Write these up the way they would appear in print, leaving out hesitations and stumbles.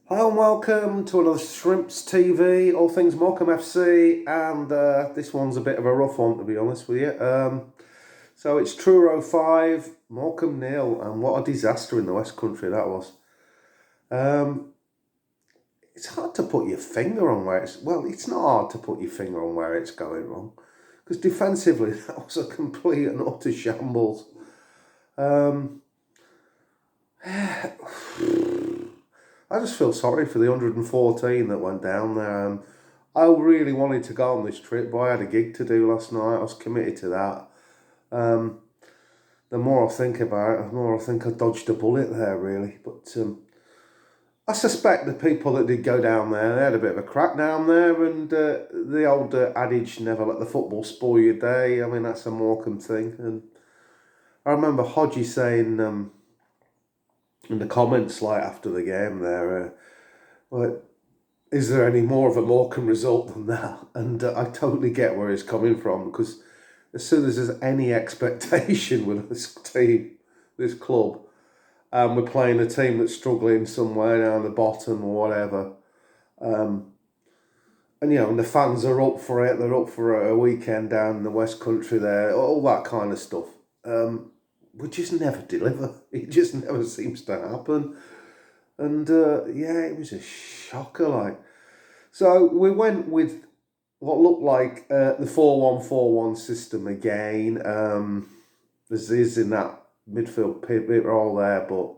Hello and welcome to another Shrimps TV, all things Morecambe FC, and this one's a bit of a rough one to be honest with you. So it's TRURO 5, Morecambe 0, and what a disaster in the West Country that was. It's hard to put your finger on where it's not hard to put your finger on where it's going wrong, because defensively that was a complete and utter shambles. I just feel sorry for the 114 that went down there. I really wanted to go on this trip, but I had a gig to do last night. I was committed to that. The more I think about it, the more I think I dodged a bullet there, really. But I suspect the people that did go down there, they had a bit of a crack down there, and the old adage, never let the football spoil your day. I mean, that's a Morecambe thing. And I remember Hodgie saying in the comments, like after the game there, like, is there any more of a Morecambe result than that? And I totally get where he's coming from, because as soon as there's any expectation with this team, this club, and we're playing a team that's struggling somewhere down the bottom or whatever, and and the fans are up for it, they're up for a weekend down in the West Country there, all that kind of stuff. We just never deliver. It just never seems to happen. And it was a shocker, like. So we went with what looked like the 4-1-4-1 system again. There's is in that midfield pivot role there, but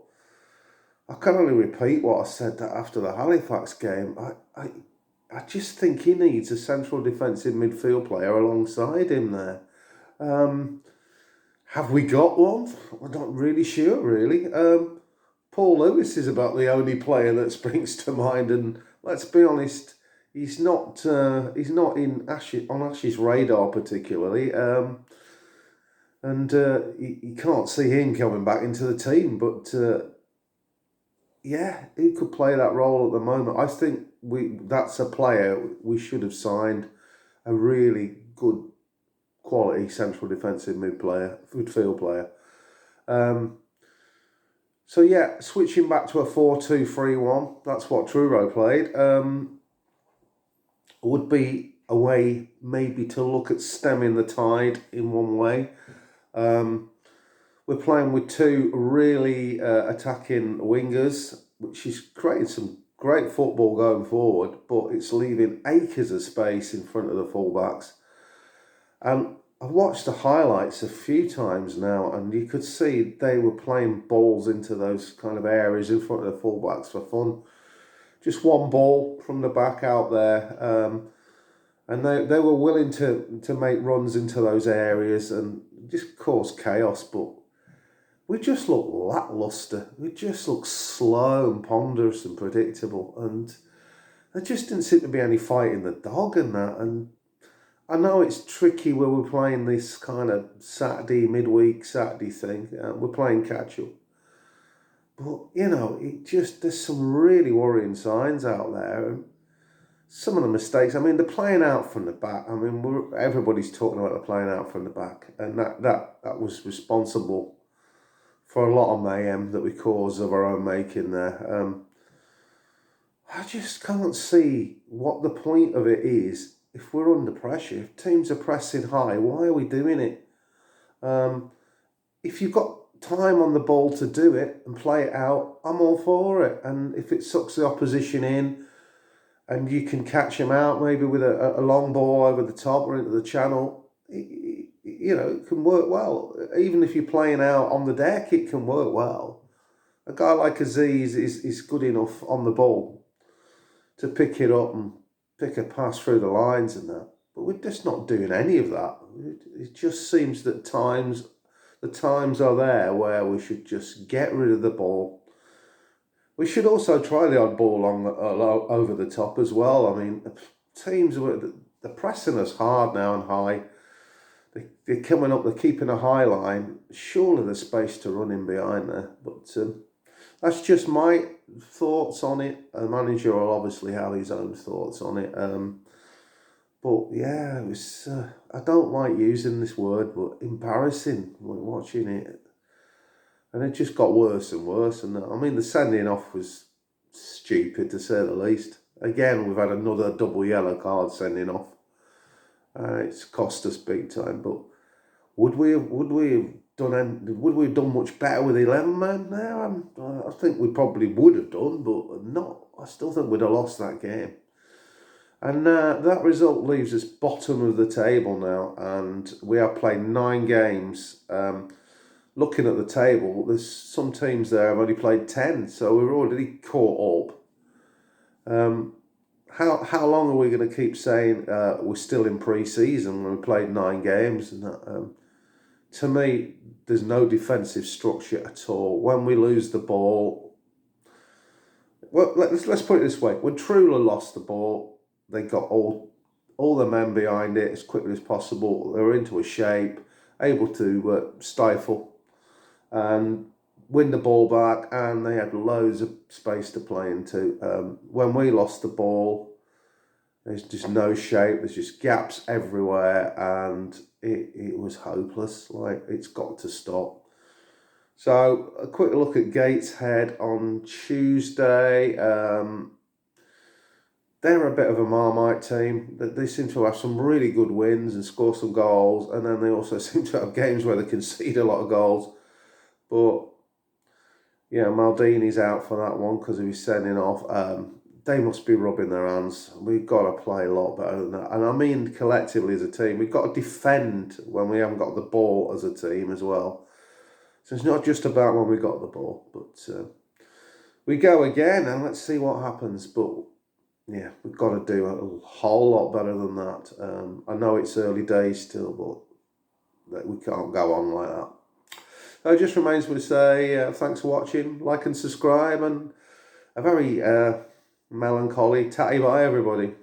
I can only repeat what I said after the Halifax game. I just think he needs a central defensive midfield player alongside him there. Have we got one? I'm not really sure, really. Paul Lewis is about the only player that springs to mind, and let's be honest, he's not in on Ash's radar particularly, and you can't see him coming back into the team. But he could play that role at the moment. I think that's a player we should have signed, a really good quality central defensive midfield player. So switching back to a 4-2-3-1, that's what Truro played. Would be a way maybe to look at stemming the tide in one way. We're playing with two really attacking wingers, which is creating some great football going forward, but it's leaving acres of space in front of the fullbacks. And I've watched the highlights a few times now, and you could see they were playing balls into those kind of areas in front of the fullbacks for fun. Just one ball from the back out there, and they were willing to make runs into those areas and just cause chaos. But we just look lacklustre. We just look slow and ponderous and predictable, and there just didn't seem to be any fight in the dog and that. And I know it's tricky where we're playing this kind of midweek Saturday thing. We're playing catch up. But, there's some really worrying signs out there. And some of the mistakes, I mean, they're playing out from the back. I mean, everybody's talking about the playing out from the back. And that was responsible for a lot of mayhem that we caused of our own making there. I just can't see what the point of it is. If we're under pressure, if teams are pressing high, why are we doing it? If you've got time on the ball to do it and play it out, I'm all for it. And if it sucks the opposition in and you can catch them out maybe with a long ball over the top or into the channel, it can work well. Even if you're playing out on the deck, it can work well. A guy like Aziz is good enough on the ball to pick it up and pick a pass through the lines and that. But we're just not doing any of that. It just seems that the times are there where we should just get rid of the ball. We should also try the odd ball over the top as well. I mean, teams they're pressing us hard now and high. They're coming up, they're keeping a high line. Surely there's space to run in behind there. But that's just my thoughts on it. The manager will obviously have his own thoughts on it. But it was. I don't like using this word, but embarrassing watching it, and it just got worse and worse. And I mean, the sending off was stupid to say the least. Again, we've had another double yellow card sending off. It's cost us big time. But would we have done much better with 11 men now? I think we probably would have done, but not. I still think we'd have lost that game. And that result leaves us bottom of the table now, and we are playing 9 games. Looking at the table, there's some teams there have only played 10, so we're already caught up. How long are we going to keep saying we're still in pre-season when we played 9 games? And that, to me, there's no defensive structure at all. When we lose the ball, well, let's put it this way: when TRURO lost the ball, they got all the men behind it as quickly as possible. They were into a shape, able to stifle and win the ball back, and they had loads of space to play into. When we lost the ball, there's just no shape. There's just gaps everywhere, and it was hopeless. Like, it's got to stop. So a quick look at Gateshead on Tuesday. They're a bit of a Marmite team. They seem to have some really good wins and score some goals, and then they also seem to have games where they concede a lot of goals. But yeah, Maldini's out for that one because of his sending off. They must be rubbing their hands. We've got to play a lot better than that. And I mean collectively as a team. We've got to defend when we haven't got the ball as a team as well. So it's not just about when we got the ball. But we go again and let's see what happens. But yeah, we've got to do a whole lot better than that. I know it's early days still, but we can't go on like that. So it just remains me to say thanks for watching, like and subscribe, and a very melancholy tatty bye everybody.